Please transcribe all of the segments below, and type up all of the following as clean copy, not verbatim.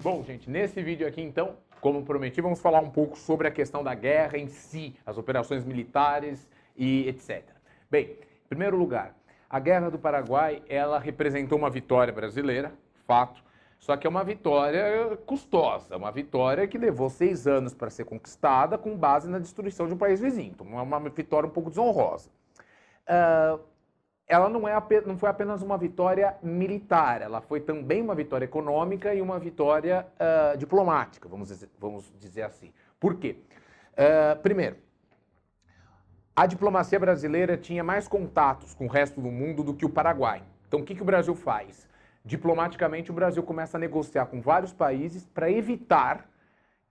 Bom, gente, nesse vídeo aqui, então, como prometi, vamos falar um pouco sobre a questão da guerra em si, as operações militares e etc. Bem, em primeiro lugar, a Guerra do Paraguai, ela representou uma vitória brasileira, fato, só que é uma vitória custosa, uma vitória que levou 6 anos para ser conquistada com base na destruição de um país vizinho. Então, é uma vitória um pouco desonrosa. Ela não foi apenas uma vitória militar, ela foi também uma vitória econômica e uma vitória diplomática, vamos dizer assim. Por quê? Primeiro, a diplomacia brasileira tinha mais contatos com o resto do mundo do que o Paraguai. Então, o que o Brasil faz? Diplomaticamente, o Brasil começa a negociar com vários países para evitar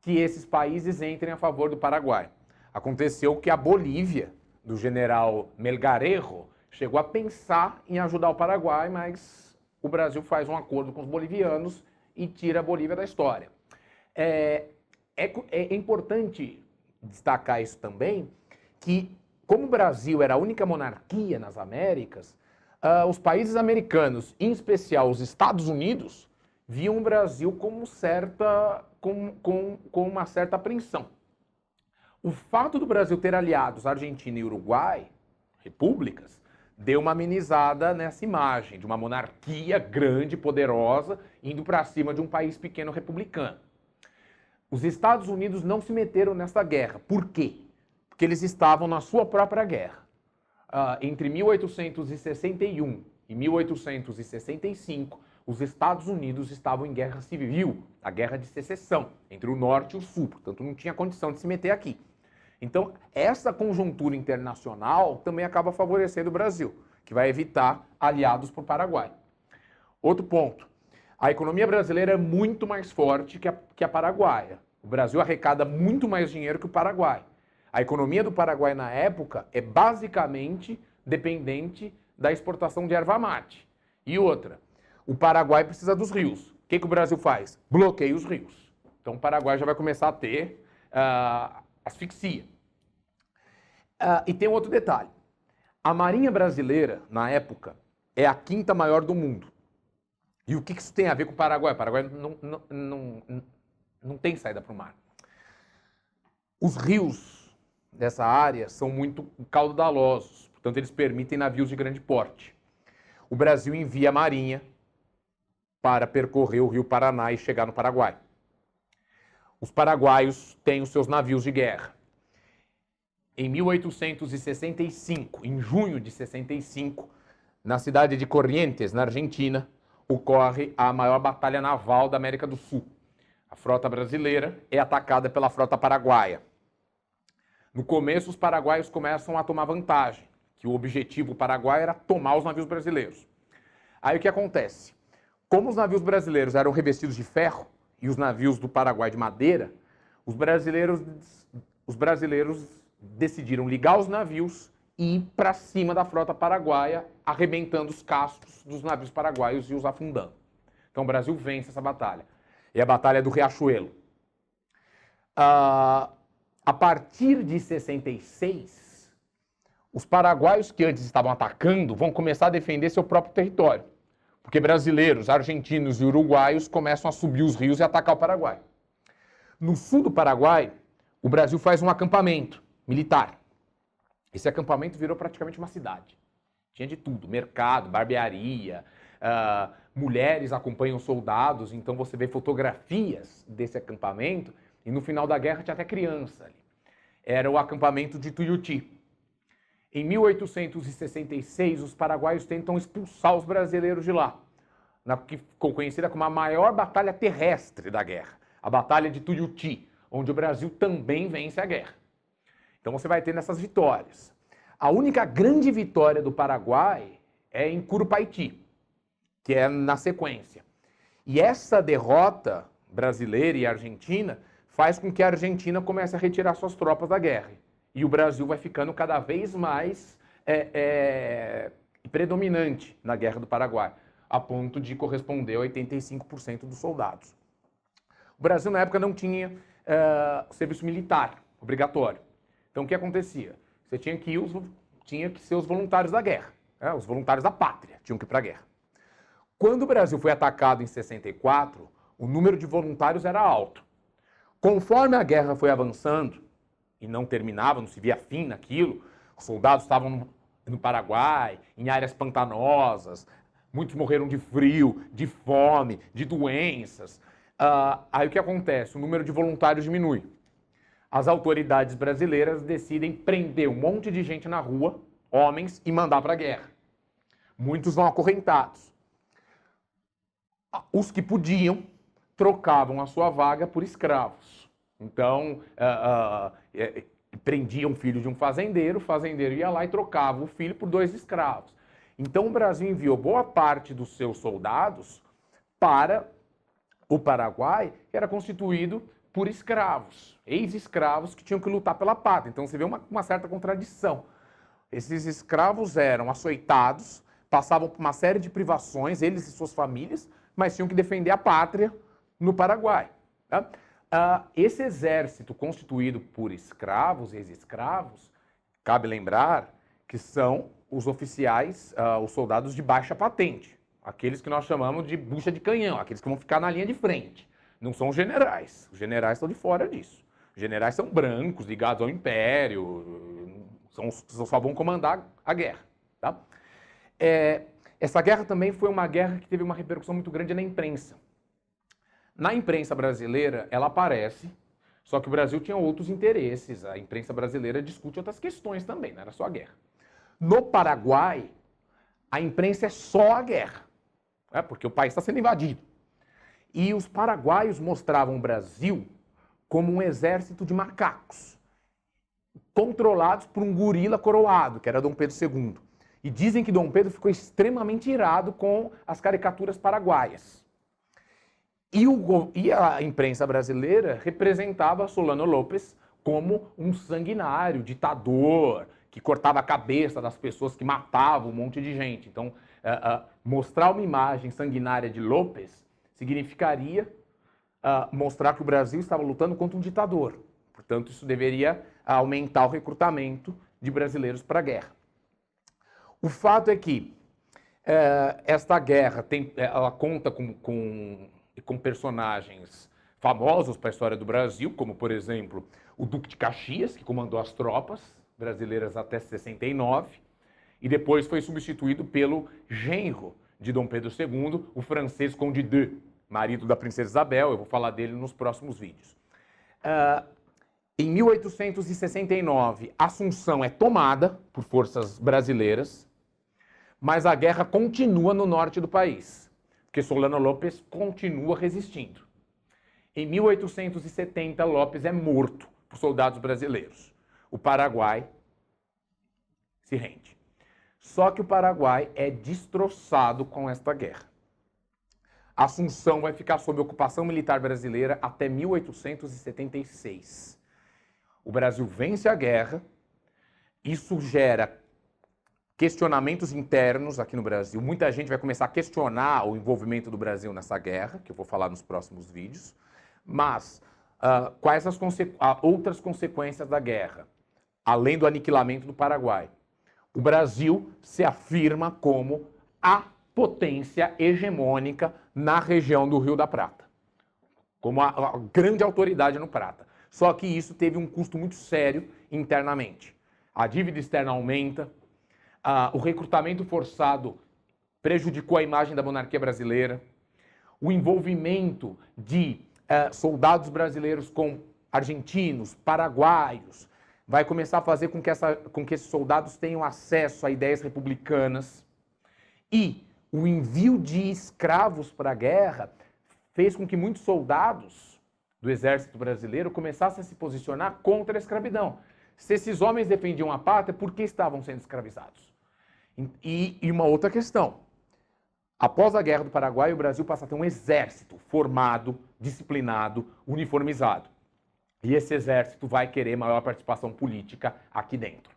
que esses países entrem a favor do Paraguai. Aconteceu que a Bolívia, do general Melgarejo, chegou a pensar em ajudar o Paraguai, mas o Brasil faz um acordo com os bolivianos e tira a Bolívia da história. É importante destacar isso também, que como o Brasil era a única monarquia nas Américas, os países americanos, em especial os Estados Unidos, viam o Brasil com uma certa apreensão. O fato do Brasil ter aliados Argentina e Uruguai, repúblicas, deu uma amenizada nessa imagem de uma monarquia grande, poderosa, indo para cima de um país pequeno republicano. Os Estados Unidos não se meteram nessa guerra. Por quê? Porque eles estavam na sua própria guerra. Entre 1861 e 1865, os Estados Unidos estavam em guerra civil, a guerra de secessão, entre o norte e o sul, portanto não tinha condição de se meter aqui. Então, essa conjuntura internacional também acaba favorecendo o Brasil, que vai evitar aliados para o Paraguai. Outro ponto, a economia brasileira é muito mais forte que a paraguaia. O Brasil arrecada muito mais dinheiro que o Paraguai. A economia do Paraguai na época é basicamente dependente da exportação de erva mate. E outra, o Paraguai precisa dos rios. O que o Brasil faz? Bloqueia os rios. Então o Paraguai já vai começar a ter asfixia. E tem um outro detalhe. A Marinha Brasileira, na época, é a 5ª maior do mundo. E o que isso tem a ver com o Paraguai? O Paraguai não tem saída para o mar. Os rios dessa área são muito caudalosos, portanto eles permitem navios de grande porte. O Brasil envia a Marinha para percorrer o Rio Paraná e chegar no Paraguai. Os paraguaios têm os seus navios de guerra. Em 1865, em junho de 65, na cidade de Corrientes, na Argentina, ocorre a maior batalha naval da América do Sul. A frota brasileira é atacada pela frota paraguaia. No começo, os paraguaios começam a tomar vantagem, que o objetivo paraguaio era tomar os navios brasileiros. Aí o que acontece? Como os navios brasileiros eram revestidos de ferro e os navios do Paraguai de madeira, os brasileiros decidiram ligar os navios e ir para cima da frota paraguaia, arrebentando os cascos dos navios paraguaios e os afundando. Então o Brasil vence essa batalha. É a Batalha do Riachuelo. A partir de 66, os paraguaios que antes estavam atacando vão começar a defender seu próprio território. Porque brasileiros, argentinos e uruguaios começam a subir os rios e atacar o Paraguai. No sul do Paraguai, o Brasil faz um acampamento militar. Esse acampamento virou praticamente uma cidade. Tinha de tudo, mercado, barbearia, mulheres acompanham soldados, então você vê fotografias desse acampamento e no final da guerra tinha até criança ali. Era o acampamento de Tuiuti. Em 1866, os paraguaios tentam expulsar os brasileiros de lá, que ficou conhecida como a maior batalha terrestre da guerra, a Batalha de Tuiuti, onde o Brasil também vence a guerra. Então você vai ter nessas vitórias. A única grande vitória do Paraguai é em Curupaiti, que é na sequência. E essa derrota brasileira e argentina faz com que a Argentina comece a retirar suas tropas da guerra. E o Brasil vai ficando cada vez mais predominante na Guerra do Paraguai, a ponto de corresponder a 85% dos soldados. O Brasil, na época, não tinha serviço militar obrigatório. Então, o que acontecia? Você tinha que ser os voluntários da guerra, os voluntários da pátria tinham que ir para a guerra. Quando o Brasil foi atacado em 64, O número de voluntários era alto. Conforme a guerra foi avançando, e não terminava, não se via fim naquilo, os soldados estavam no Paraguai, em áreas pantanosas, muitos morreram de frio, de fome, de doenças. Aí o que acontece? O número de voluntários diminui. As autoridades brasileiras decidem prender um monte de gente na rua, homens, e mandar para a guerra. Muitos vão acorrentados. Os que podiam trocavam a sua vaga por escravos. Então, prendiam o filho de um fazendeiro, o fazendeiro ia lá e trocava o filho por 2 escravos. Então, o Brasil enviou boa parte dos seus soldados para o Paraguai, que era constituído por escravos, ex-escravos que tinham que lutar pela pátria. Então, você vê uma certa contradição. Esses escravos eram açoitados, passavam por uma série de privações, eles e suas famílias, mas tinham que defender a pátria no Paraguai. Tá? Esse exército constituído por escravos, ex-escravos, cabe lembrar que são os oficiais, os soldados de baixa patente, aqueles que nós chamamos de bucha de canhão, aqueles que vão ficar na linha de frente. Não são os generais estão de fora disso. Os generais são brancos, ligados ao império, só vão comandar a guerra. Tá? Essa guerra também foi uma guerra que teve uma repercussão muito grande na imprensa. Na imprensa brasileira, ela aparece, só que o Brasil tinha outros interesses. A imprensa brasileira discute outras questões também, não era só a guerra. No Paraguai, a imprensa é só a guerra, porque o país está sendo invadido. E os paraguaios mostravam o Brasil como um exército de macacos, controlados por um gorila coroado, que era Dom Pedro II. E dizem que Dom Pedro ficou extremamente irado com as caricaturas paraguaias. E a imprensa brasileira representava Solano Lopes como um sanguinário, ditador, que cortava a cabeça das pessoas, que matava um monte de gente. Então, mostrar uma imagem sanguinária de Lopes significaria mostrar que o Brasil estava lutando contra um ditador. Portanto, isso deveria aumentar o recrutamento de brasileiros para a guerra. O fato é que esta guerra ela conta com personagens famosos para a história do Brasil, como, por exemplo, o Duque de Caxias, que comandou as tropas brasileiras até 69, e depois foi substituído pelo genro de Dom Pedro II, o francês Conde de, marido da princesa Isabel. Eu vou falar dele nos próximos vídeos. Em 1869, Assunção é tomada por forças brasileiras, mas a guerra continua no norte do país, porque Solano Lopes continua resistindo. Em 1870, Lopes é morto por soldados brasileiros. O Paraguai se rende. Só que o Paraguai é destroçado com esta guerra. Assunção vai ficar sob ocupação militar brasileira até 1876. O Brasil vence a guerra, isso gera questionamentos internos aqui no Brasil. Muita gente vai começar a questionar o envolvimento do Brasil nessa guerra, que eu vou falar nos próximos vídeos. Mas quais as outras consequências da guerra, além do aniquilamento do Paraguai? O Brasil se afirma como a potência hegemônica na região do Rio da Prata, como a grande autoridade no Prata. Só que isso teve um custo muito sério internamente. A dívida externa aumenta, o recrutamento forçado prejudicou a imagem da monarquia brasileira, o envolvimento de soldados brasileiros com argentinos, paraguaios, vai começar a fazer com que esses soldados tenham acesso a ideias republicanas. E o envio de escravos para a guerra fez com que muitos soldados do exército brasileiro começassem a se posicionar contra a escravidão. Se esses homens defendiam a pátria, por que estavam sendo escravizados? E uma outra questão. Após a Guerra do Paraguai, o Brasil passa a ter um exército formado, disciplinado, uniformizado. E esse exército vai querer maior participação política aqui dentro.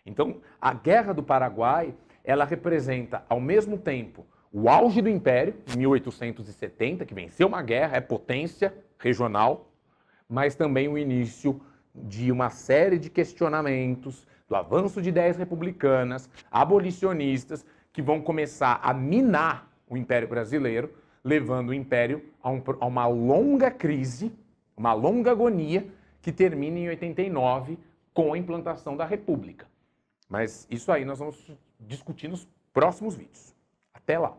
Então, a Guerra do Paraguai, ela representa, ao mesmo tempo, o auge do Império, em 1870, que venceu uma guerra, é potência regional, mas também o início de uma série de questionamentos, do avanço de ideias republicanas, abolicionistas, que vão começar a minar o Império Brasileiro levando o Império a uma longa crise, uma longa agonia, que termina em 89 com a implantação da República. Mas isso aí nós vamos discutir nos próximos vídeos. Até lá!